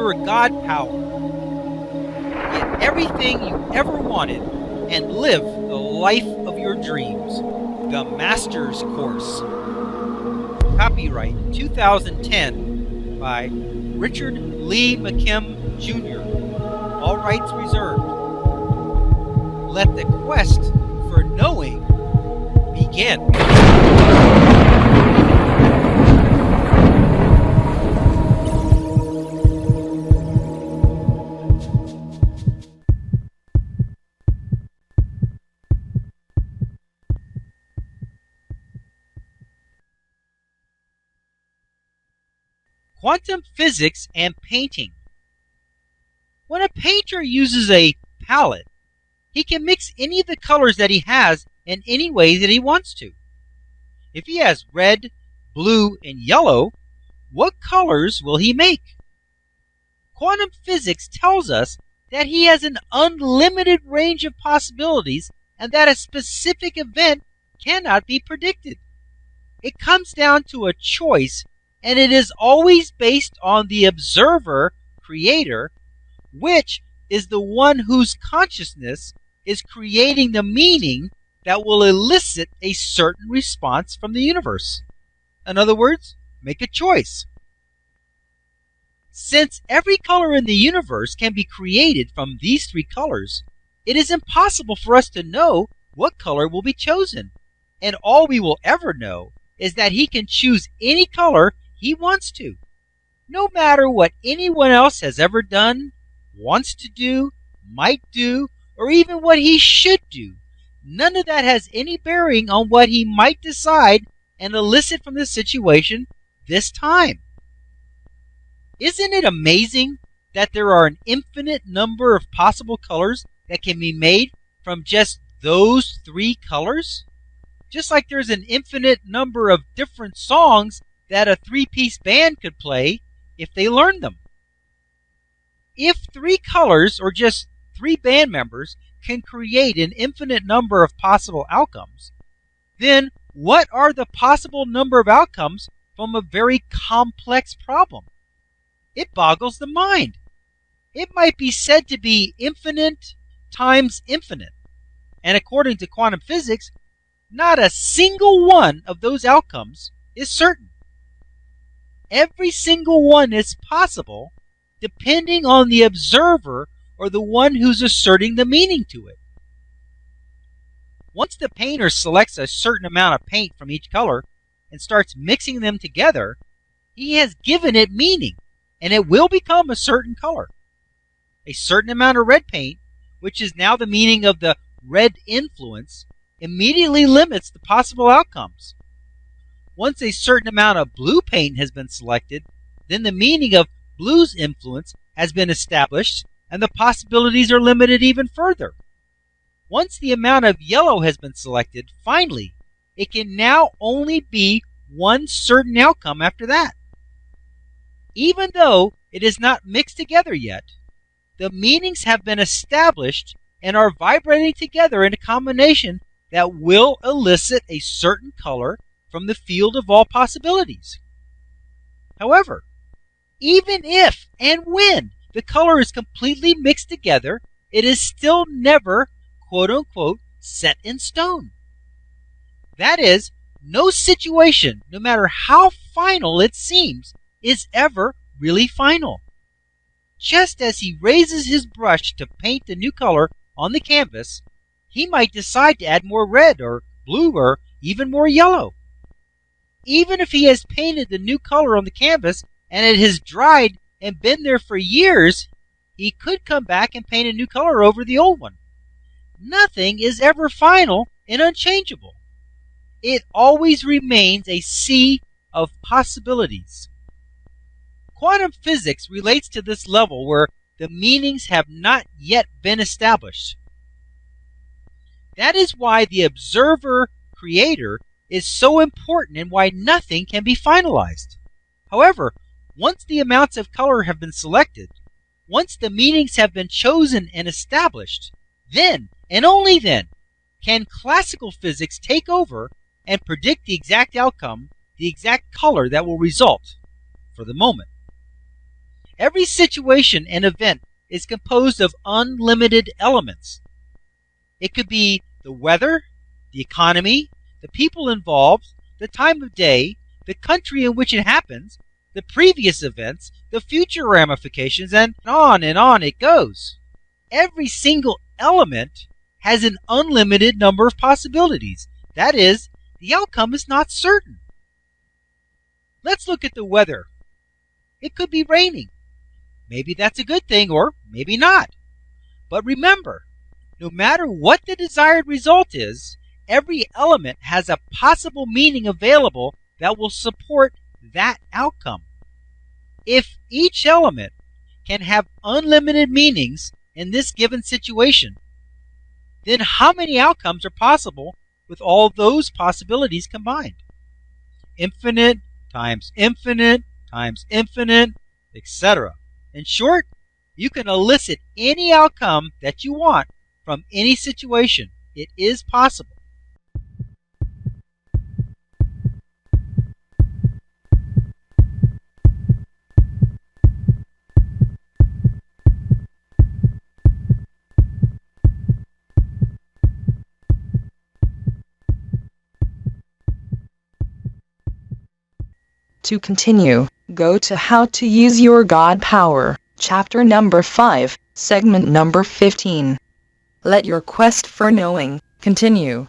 your God power. Get everything you ever wanted and live the life of your dreams. The Master's Course. Copyright 2010 by Richard Lee McKim Jr. All rights reserved. Let the quest for knowing begin. Quantum physics and painting. When a painter uses a palette, he can mix any of the colors that he has in any way that he wants to. If he has red, blue, and yellow, what colors will he make? Quantum physics tells us that he has an unlimited range of possibilities and that a specific event cannot be predicted. It comes down to a choice, and it is always based on the observer, creator, which is the one whose consciousness is creating the meaning that will elicit a certain response from the universe. In other words, make a choice. Since every color in the universe can be created from these three colors, it is impossible for us to know what color will be chosen, and all we will ever know is that he can choose any color he wants to. No matter what anyone else has ever done, wants to do, might do, or even what he should do, none of that has any bearing on what he might decide and elicit from the situation this time. Isn't it amazing that there are an infinite number of possible colors that can be made from just those three colors? Just like there's an infinite number of different songs that a three-piece band could play if they learned them. If three colors, or just three band members, can create an infinite number of possible outcomes, then what are the possible number of outcomes from a very complex problem? It boggles the mind. It might be said to be infinite times infinite, and according to quantum physics, not a single one of those outcomes is certain. Every single one is possible depending on the observer or the one who's asserting the meaning to it. Once the painter selects a certain amount of paint from each color and starts mixing them together, he has given it meaning, and it will become a certain color. A certain amount of red paint, which is now the meaning of the red influence, immediately limits the possible outcomes. Once a certain amount of blue paint has been selected, then the meaning of blue's influence has been established, and the possibilities are limited even further. Once the amount of yellow has been selected, finally, it can now only be one certain outcome after that. Even though it is not mixed together yet, the meanings have been established and are vibrating together in a combination that will elicit a certain color from the field of all possibilities. However, even if and when the color is completely mixed together, it is still never, quote-unquote, set in stone. That is, no situation, no matter how final it seems, is ever really final. Just as he raises his brush to paint the new color on the canvas, he might decide to add more red or blue or even more yellow. Even if he has painted the new color on the canvas and it has dried and been there for years, he could come back and paint a new color over the old one. Nothing is ever final and unchangeable. It always remains a sea of possibilities. Quantum physics relates to this level where the meanings have not yet been established. That is why the observer-creator is so important and why nothing can be finalized. However, once the amounts of color have been selected, once the meanings have been chosen and established, then, and only then, can classical physics take over and predict the exact outcome, the exact color that will result for the moment. Every situation and event is composed of unlimited elements. It could be the weather, the economy, the people involved, the time of day, the country in which it happens, the previous events, the future ramifications, and on it goes. Every single element has an unlimited number of possibilities. That is, the outcome is not certain. Let's look at the weather. It could be raining. Maybe that's a good thing, or maybe not. But remember, no matter what the desired result is, every element has a possible meaning available that will support that outcome. If each element can have unlimited meanings in this given situation, then how many outcomes are possible with all those possibilities combined? Infinite times infinite times infinite, etc. In short, you can elicit any outcome that you want from any situation. It is possible. To continue, go to How to Use Your God Power, chapter number 5, segment number 15. Let your quest for knowing continue.